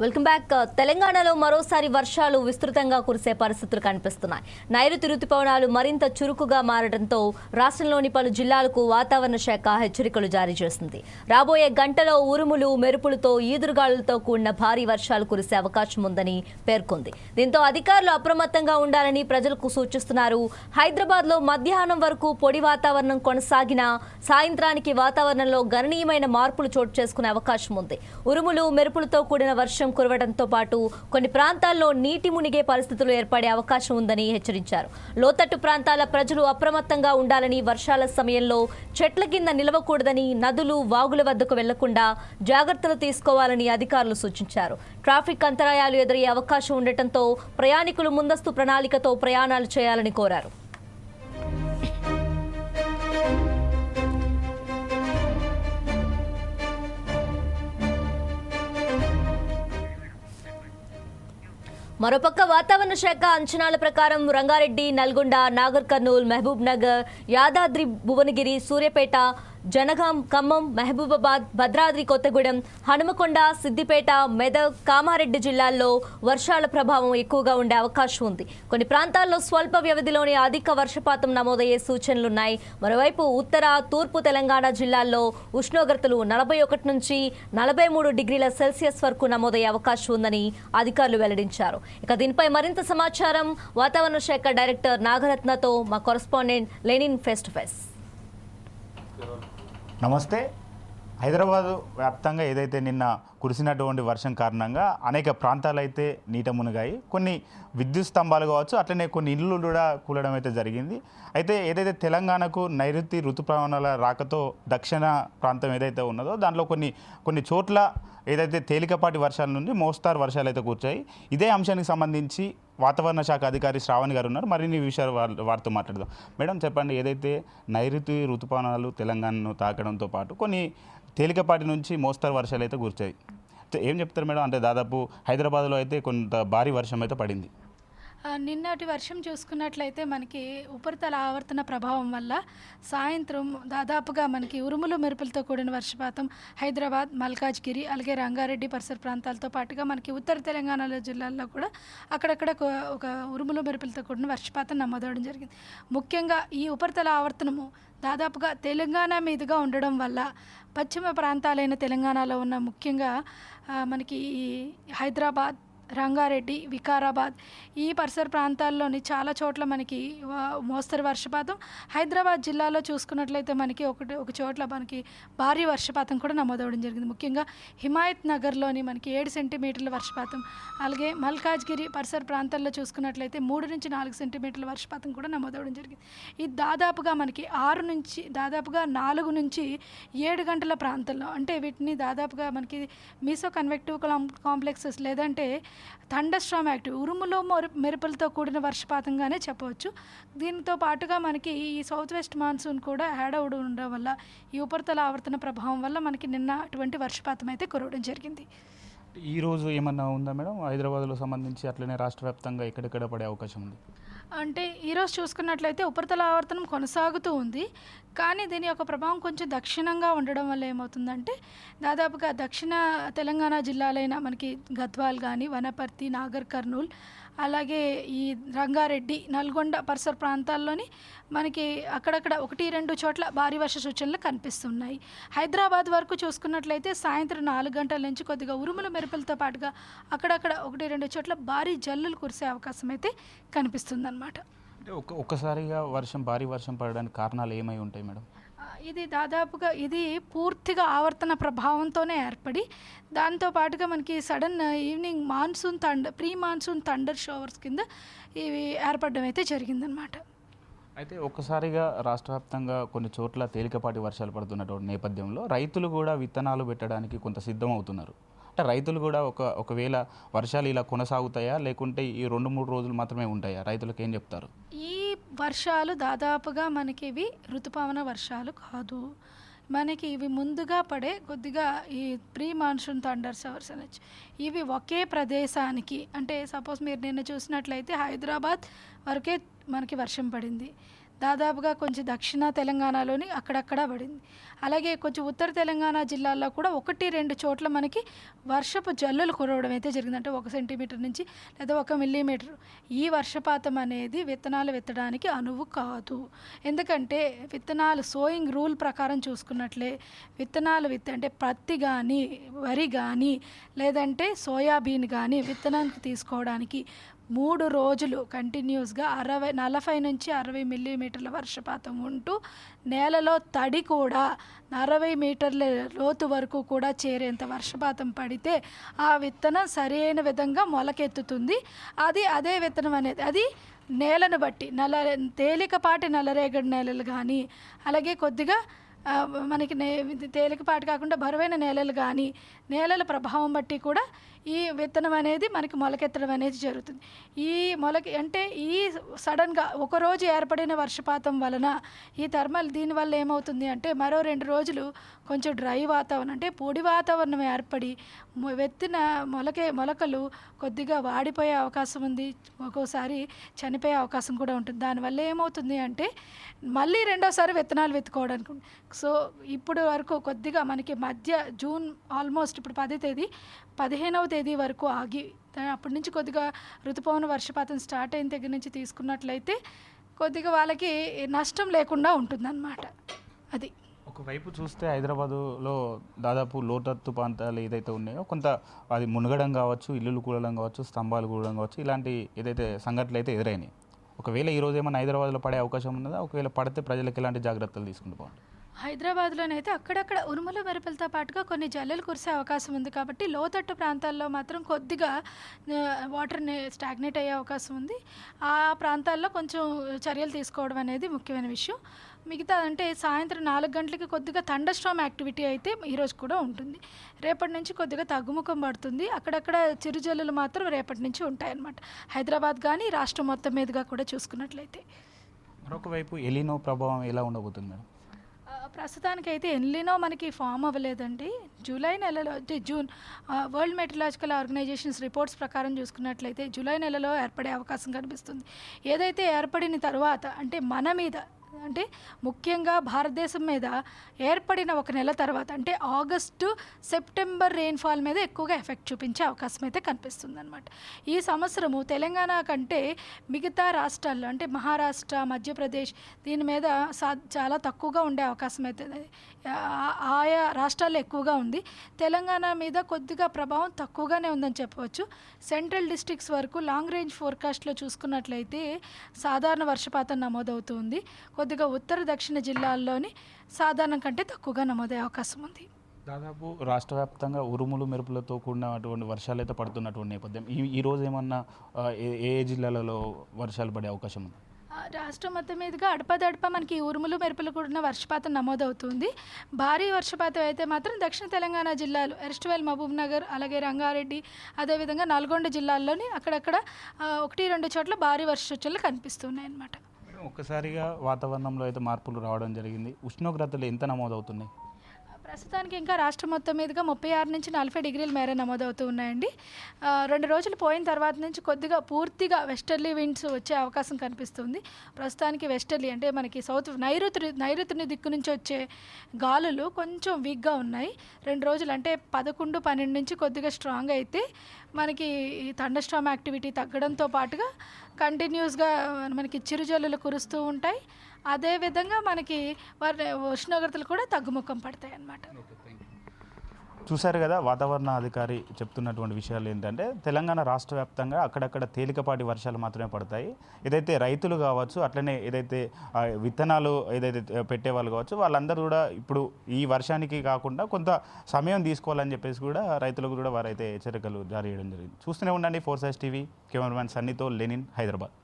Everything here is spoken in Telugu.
Welcome back. తెలంగాణలో మరోసారి వర్షాలు విస్తృతంగా కురిసే పరిస్థితులు కనిపిస్తున్నాయి. నైరుతి రుతుపవనాలు మరింత చురుకుగా మారడంతో రాష్ట్రంలోని పలు జిల్లాలకు వాతావరణ శాఖ హెచ్చరికలు జారీ చేసింది. రాబోయే గంటలో ఉరుములు మెరుపులతో ఈదురుగాలులతో కూడిన భారీ వర్షాలు కురిసే అవకాశం ఉందని పేర్కొంది. దీంతో అధికారులు అప్రమత్తంగా ఉండాలని ప్రజలకు సూచిస్తున్నారు. హైదరాబాద్లో మధ్యాహ్నం వరకు పొడి వాతావరణం కొనసాగినా సాయంత్రానికి వాతావరణంలో గణనీయమైన మార్పులు చోటు చేసుకునే అవకాశం ఉంది. ఉరుములు మెరుపులతో కూడిన వర్షం కురవడంతో పాటు కొన్ని ప్రాంతాల్లో నీటి మునిగే పరిస్థితులు ఏర్పడే అవకాశం ఉందని హెచ్చరించారు. లోతట్టు ప్రాంతాల ప్రజలు అప్రమత్తంగా ఉండాలని, వర్షాల సమయంలో చెట్ల కింద నిలవకూడదని, నదులు వాగుల వద్దకు వెళ్లకుండా జాగ్రత్తలు తీసుకోవాలని అధికారులు సూచించారు. ట్రాఫిక్ అంతరాయాలు ఎదురయ్యే అవకాశం ఉండటంతో ప్రయాణికులు ముందస్తు ప్రణాళికతో ప్రయాణాలు చేయాలని కోరారు. మరోపక్క వాతావరణ శాఖ అంచనాల ప్రకారం రంగారెడ్డి, నల్గొండ, నాగర్ కర్నూల్, మహబూబ్ నగర్, యాదాద్రి భువనగిరి, సూర్యాపేట, జనగాం, ఖమ్మం, మహబూబాబాద్, భద్రాద్రి కొత్తగూడెం, హనుమకొండ, సిద్దిపేట, మెదక్, కామారెడ్డి జిల్లాల్లో వర్షాల ప్రభావం ఎక్కువగా ఉండే అవకాశం ఉంది. కొన్ని ప్రాంతాల్లో స్వల్ప వ్యవధిలోనే అధిక వర్షపాతం నమోదయ్యే సూచనలున్నాయి. మరోవైపు ఉత్తర, తూర్పు తెలంగాణ జిల్లాల్లో ఉష్ణోగ్రతలు 41 నుంచి 43 డిగ్రీల సెల్సియస్ వరకు నమోదయ్యే అవకాశం ఉందని అధికారులు వెల్లడించారు. ఇక దీనిపై మరింత సమాచారం వాతావరణ శాఖ డైరెక్టర్ నాగరత్నతో మా correspondent Lenin face to face. నమస్తే. హైదరాబాదు వ్యాప్తంగా ఏదైతే నిన్న కురిసినటువంటి వర్షం కారణంగా అనేక ప్రాంతాలు అయితే నీట మునిగాయి. కొన్ని విద్యుత్ స్తంభాలు కావచ్చు, అట్లనే కొన్ని ఇళ్ళు కూడా కూలడం అయితే జరిగింది. అయితే ఏదైతే తెలంగాణకు నైరుతి ఋతుపవనాల రాకతో దక్షిణ ప్రాంతం ఏదైతే ఉన్నదో దాంట్లో కొన్ని చోట్ల ఏదైతే తేలికపాటి వర్షాల నుండి మోస్తారు వర్షాలు అయితే కూర్చాయి. ఇదే అంశానికి సంబంధించి వాతావరణ శాఖ అధికారి శ్రావణి గారు ఉన్నారు. మరిన్ని విషయాలు వారితో మాట్లాడదాం. మేడం చెప్పండి, ఏదైతే నైరుతి ఋతుపవనాలు తెలంగాణను తాకడంతో పాటు కొన్ని తేలికపాటి నుంచి మోస్తారు వర్షాలు అయితే కూర్చాయి. ఏం చెప్తారు మేడం? అంటే దాదాపు హైదరాబాద్లో అయితే కొంత భారీ వర్షం అయితే పడింది. నిన్నటి వర్షం చూసుకున్నట్లయితే మనకి ఉపరితల ఆవర్తన ప్రభావం వల్ల సాయంత్రం దాదాపుగా మనకి ఉరుములు మెరుపులతో కూడిన వర్షపాతం హైదరాబాద్, మల్కాజ్గిరి, అలాగే రంగారెడ్డి పరిసర ప్రాంతాలతో పాటుగా మనకి ఉత్తర తెలంగాణలో జిల్లాల్లో కూడా అక్కడక్కడ ఒక ఉరుములు మెరుపులతో కూడిన వర్షపాతం నమోదవడం జరిగింది. ముఖ్యంగా ఈ ఉపరితల ఆవర్తనము దాదాపుగా తెలంగాణ మీదుగా ఉండడం వల్ల పశ్చిమ ప్రాంతాలైన తెలంగాణలో ఉన్న ముఖ్యంగా మనకి హైదరాబాద్, రంగారెడ్డి, వికారాబాద్ ఈ పరిసర ప్రాంతాల్లోని చాలా చోట్ల మనకి మోస్తరు వర్షపాతం, హైదరాబాద్ జిల్లాలో చూసుకున్నట్లయితే మనకి ఒక చోట్ల మనకి భారీ వర్షపాతం కూడా నమోదవడం జరిగింది. ముఖ్యంగా హిమాయత్ నగర్లోని మనకి 7 సెంటీమీటర్ల వర్షపాతం, అలాగే మల్కాజ్గిరి పరిసర ప్రాంతాల్లో చూసుకున్నట్లయితే 3 నుంచి 4 సెంటీమీటర్ల వర్షపాతం కూడా నమోదవడం జరిగింది. ఇది దాదాపుగా మనకి 4 నుంచి 7 గంటల ప్రాంతంలో, అంటే వీటిని దాదాపుగా మనకి మీసో కన్వెక్టివ్ కాంప్లెక్సెస్ లేదంటే థండర్ స్టార్మ్ యాక్టివ్ ఉరుములు మెరుపులతో కూడిన వర్షపాతంగానే చెప్పవచ్చు. దీనితో పాటుగా మనకి ఈ సౌత్ వెస్ట్ మాన్సూన్ కూడా యాడ్ అవడం ఉండడం వల్ల ఈ ఉపరితల ఆవర్తన ప్రభావం వల్ల మనకి నిన్న అటువంటి వర్షపాతం అయితే కురవడం జరిగింది. ఈ రోజు ఏమన్నా ఉందా మేడం హైదరాబాద్లో సంబంధించి? అట్లనే రాష్ట్ర వ్యాప్తంగా ఎక్కడెక్కడ పడే అవకాశం ఉంది? అంటే ఈరోజు చూసుకున్నట్లయితే ఉపరితల ఆవర్తనం కొనసాగుతూ ఉంది. కానీ దీని యొక్క ప్రభావం కొంచెం దక్షిణంగా ఉండడం వల్ల ఏమవుతుందంటే దాదాపుగా దక్షిణ తెలంగాణ జిల్లాలైన మనకి గద్వాల్ కానీ, వనపర్తి, నాగర్ కర్నూల్, అలాగే ఈ రంగారెడ్డి, నల్గొండ పరిసర ప్రాంతాల్లోని మనకి అక్కడక్కడ 1-2 చోట్ల భారీ వర్ష సూచనలు కనిపిస్తున్నాయి. హైదరాబాద్ వరకు చూసుకున్నట్లయితే సాయంత్రం 4 గంటల నుంచి కొద్దిగా ఉరుముల మెరుపులతో పాటుగా అక్కడక్కడ 1-2 చోట్ల భారీ జల్లులు కురిసే అవకాశం అయితే కనిపిస్తుందన్నమాట. అంటే ఒక్కసారిగా భారీ వర్షం పడడానికి కారణాలు ఏమై ఉంటాయి మేడం? ఇది పూర్తిగా ఆవర్తన ప్రభావంతోనే ఏర్పడి దాంతో పాటుగా మనకి sudden evening pre monsoon thunder showers కింద ఇవి ఏర్పడడం అయితే జరిగిందనమాట. అయితే ఒక్కసారిగా రాష్ట్ర వ్యాప్తంగా కొన్ని చోట్ల తేలికపాటి వర్షాలు పడుతున్నటువంటి నేపథ్యంలో రైతులు కూడా విత్తనాలు పెట్టడానికి కొంత సిద్ధం అవుతున్నారు. అంటే రైతులు కూడా ఒకవేళ వర్షాలు ఇలా కొనసాగుతాయా, లేకుంటే ఈ 2-3 రోజులు మాత్రమే ఉంటాయా? రైతులకు ఏం చెప్తారు? ఈ వర్షాలు దాదాపుగా మనకి ఇవి ఋతుపవన వర్షాలు కాదు. మనకి ఇవి ముందుగా పడే కొద్దిగా ఈ ప్రీ మాన్సూన్ థండర్ షవర్స్ అనొచ్చు. ఇవి ఒకే ప్రదేశానికి, అంటే సపోజ్ మీరు నిన్న చూసినట్లయితే హైదరాబాద్ వరకే మనకి వర్షం పడింది. దాదాపుగా కొంచెం దక్షిణ తెలంగాణలోని అక్కడక్కడ పడింది. అలాగే కొంచెం ఉత్తర తెలంగాణ జిల్లాల్లో కూడా 1-2 చోట్ల మనకి వర్షపు జల్లులు కురవడం అయితే జరిగింది. అంటే 1 సెంటీమీటర్ నుంచి లేదా 1 మిల్లీమీటర్. ఈ వర్షపాతం అనేది విత్తనాలు విత్తడానికి అనువు కాదు. ఎందుకంటే విత్తనాలు సోయింగ్ రూల్ ప్రకారం చూసుకున్నట్లే విత్తనాలు అంటే పత్తి కానీ, వరి కానీ, లేదంటే సోయాబీన్ కానీ విత్తనానికి తీసుకోవడానికి 3 రోజులు కంటిన్యూస్గా 40 నుంచి 60 మిల్లీమీటర్ల వర్షపాతం ఉంటూ నేలలో తడి కూడా 60 మీటర్ల లోతు వరకు కూడా చేరేంత వర్షపాతం పడితే ఆ విత్తనం సరైన విధంగా మొలకెత్తుతుంది. అదే విత్తనం అనేది అది నేలను బట్టి తేలికపాటి నల్లరేగడి నేలలు కానీ, అలాగే కొద్దిగా మనకి తేలికపాటి కాకుండా బరువైన నేలలు కానీ, నేలల ప్రభావం బట్టి కూడా ఈ విత్తనం అనేది మనకి మొలకెత్తడం అనేది జరుగుతుంది. ఈ సడన్గా ఒకరోజు ఏర్పడిన వర్షపాతం వలన ఈ దీనివల్ల ఏమవుతుంది అంటే మరో 2 రోజులు కొంచెం డ్రై వాతావరణం అంటే పొడి వాతావరణం ఏర్పడి మొలకలు కొద్దిగా వాడిపోయే అవకాశం ఉంది. ఒక్కోసారి చనిపోయే అవకాశం కూడా ఉంటుంది. దానివల్ల ఏమవుతుంది అంటే మళ్ళీ రెండోసారి విత్తనాలు వెతుకోవడానికి. సో ఇప్పుడు వరకు కొద్దిగా మనకి మధ్య జూన్ ఆల్మోస్ట్ ఇప్పుడు 10వ తేదీ 15వ తేదీ వరకు ఆగి అప్పటి నుంచి కొద్దిగా ఋతుపవన వర్షపాతం స్టార్ట్ అయిన దగ్గర నుంచి తీసుకున్నట్లయితే కొద్దిగా వాళ్ళకి నష్టం లేకుండా ఉంటుందన్నమాట. అది ఒకవైపు చూస్తే హైదరాబాదులో దాదాపు లోతత్తు ప్రాంతాలు ఏదైతే ఉన్నాయో కొంత అది మునగడం కావచ్చు, ఇల్లులు కూలడం కావచ్చు, స్తంభాలు కూలడం కావచ్చు, ఇలాంటి ఏదైతే సంఘటనలు అయితే ఎదురైనాయి. ఒకవేళ ఈరోజు ఏమైనా హైదరాబాద్లో పడే అవకాశం ఉన్నదా? ఒకవేళ పడితే ప్రజలకు ఎలాంటి జాగ్రత్తలు తీసుకుంటూ పోవాలి? హైదరాబాద్లోనైతే అక్కడక్కడ ఉరుముల మెరుపులతో పాటుగా కొన్ని జల్లులు కురిసే అవకాశం ఉంది. కాబట్టి లోతట్టు ప్రాంతాల్లో మాత్రం కొద్దిగా వాటర్ని స్టాగ్నేట్ అయ్యే అవకాశం ఉంది. ఆ ప్రాంతాల్లో కొంచెం చర్యలు తీసుకోవడం అనేది ముఖ్యమైన విషయం. మిగతా అంటే సాయంత్రం 4 గంటలకి కొద్దిగా థండర్ స్టార్మ్ యాక్టివిటీ అయితే ఈరోజు కూడా ఉంటుంది. రేపటి నుంచి కొద్దిగా తగ్గుముఖం పడుతుంది. అక్కడక్కడ చిరుజల్లులు మాత్రం రేపటి నుంచి ఉంటాయన్నమాట. హైదరాబాద్ కానీ రాష్ట్రం మొత్తం మీదుగా కూడా చూసుకున్నట్లయితే. మరొక వైపు ఎలినో ప్రభావం ఎలా ఉండబోతుంది మేడం? ప్రస్తుతానికైతే ఎల్లినో మనకి ఫామ్ అవ్వలేదండి. జూలై నెలలో అంటే వరల్డ్ మెట్రలాజికల్ ఆర్గనైజేషన్స్ రిపోర్ట్స్ ప్రకారం చూసుకున్నట్లయితే జూలై నెలలో ఏర్పడే అవకాశం కనిపిస్తుంది. ఏదైతే ఏర్పడిన తర్వాత అంటే మన మీద అంటే ముఖ్యంగా భారతదేశం మీద ఏర్పడిన 1 నెల తర్వాత అంటే ఆగస్టు సెప్టెంబర్ రెయిన్ఫాల్ మీద ఎక్కువగా ఎఫెక్ట్ చూపించే అవకాశం అయితే కనిపిస్తుంది అనమాట. ఈ సంవత్సరము తెలంగాణ కంటే మిగతా రాష్ట్రాల్లో అంటే మహారాష్ట్ర, మధ్యప్రదేశ్ దీని మీద చాలా తక్కువగా ఉండే అవకాశం అయితే ఆయా రాష్ట్రాల్లో ఎక్కువగా ఉంది. తెలంగాణ మీద కొద్దిగా ప్రభావం తక్కువగానే ఉందని చెప్పవచ్చు. సెంట్రల్ డిస్ట్రిక్ట్స్ వరకు లాంగ్ రేంజ్ ఫోర్కాస్ట్లో చూసుకున్నట్లయితే సాధారణ వర్షపాతం నమోదవుతుంది. కొద్దిగా ఉత్తర దక్షిణ జిల్లాల్లోని సాధారణం కంటే తక్కువగా నమోదయ్యే అవకాశం ఉంది. దాదాపు రాష్ట్ర వ్యాప్తంగా ఉరుములు మెరుపులతో కూడినటువంటి వర్షాలు అయితే పడుతున్నటువంటి నేపథ్యం ఈ రోజు ఏమన్నా ఏ జిల్లాలలో వర్షాలు పడే అవకాశం ఉంది? రాష్ట్రం మొత్తం మీదుగా అడపదడప మనకి ఉరుములు మెరుపులు కూడిన వర్షపాతం నమోదవుతుంది. భారీ వర్షపాతం అయితే మాత్రం దక్షిణ తెలంగాణ జిల్లాలు ఎర్స్ట్వేల్ మహబూబ్ నగర్, అలాగే రంగారెడ్డి, అదేవిధంగా నల్గొండ జిల్లాల్లోని అక్కడక్కడ 1-2 చోట్ల భారీ వర్షాలు కనిపిస్తున్నాయి అన్నమాట. ఒక్కసారిగా వాతావరణంలో అయితే మార్పులు రావడం జరిగింది. ఉష్ణోగ్రతలు ఎంత నమోదవుతున్నాయి? ప్రస్తుతానికి ఇంకా రాష్ట్రం మొత్తం మీదుగా 36 నుంచి 40 డిగ్రీల మేర నమోదవుతూ ఉన్నాయండి. 2 రోజులు పోయిన తర్వాత నుంచి కొద్దిగా పూర్తిగా వెస్టర్లీ విండ్స్ వచ్చే అవకాశం కనిపిస్తుంది. ప్రస్తుతానికి వెస్టర్లీ అంటే మనకి నైరుతి దిక్కు నుంచి వచ్చే గాలులు కొంచెం వీక్గా ఉన్నాయి. 2 రోజులు అంటే 11, 12 నుంచి కొద్దిగా స్ట్రాంగ్ అయితే మనకి ఈ థండర్ స్టార్మ్ యాక్టివిటీ తగ్గడంతో పాటుగా కంటిన్యూస్గా మనకి చిరుజల్లులు కురుస్తూ ఉంటాయి. అదేవిధంగా మనకి ఉష్ణోగ్రతలు కూడా తగ్గుముఖం పడతాయి అన్నమాట. చూశారు కదా, వాతావరణ అధికారి చెప్తున్నటువంటి విషయాలు ఏంటంటే తెలంగాణ రాష్ట్ర వ్యాప్తంగా అక్కడక్కడ తేలికపాటి వర్షాలు మాత్రమే పడతాయి. ఏదైతే రైతులు కావచ్చు, అట్లనే ఏదైతే విత్తనాలు ఏదైతే పెట్టేవాళ్ళు కావచ్చు, వాళ్ళందరూ కూడా ఇప్పుడు ఈ వర్షానికి కాకుండా కొంత సమయం తీసుకోవాలని చెప్పేసి కూడా రైతులకు కూడా వారైతే హెచ్చరికలు జారీ చేయడం జరిగింది. చూస్తూనే ఉండండి 4 Sides TV. కెమెరామ్యాన్ సన్నీతో లెనిన్, హైదరాబాద్.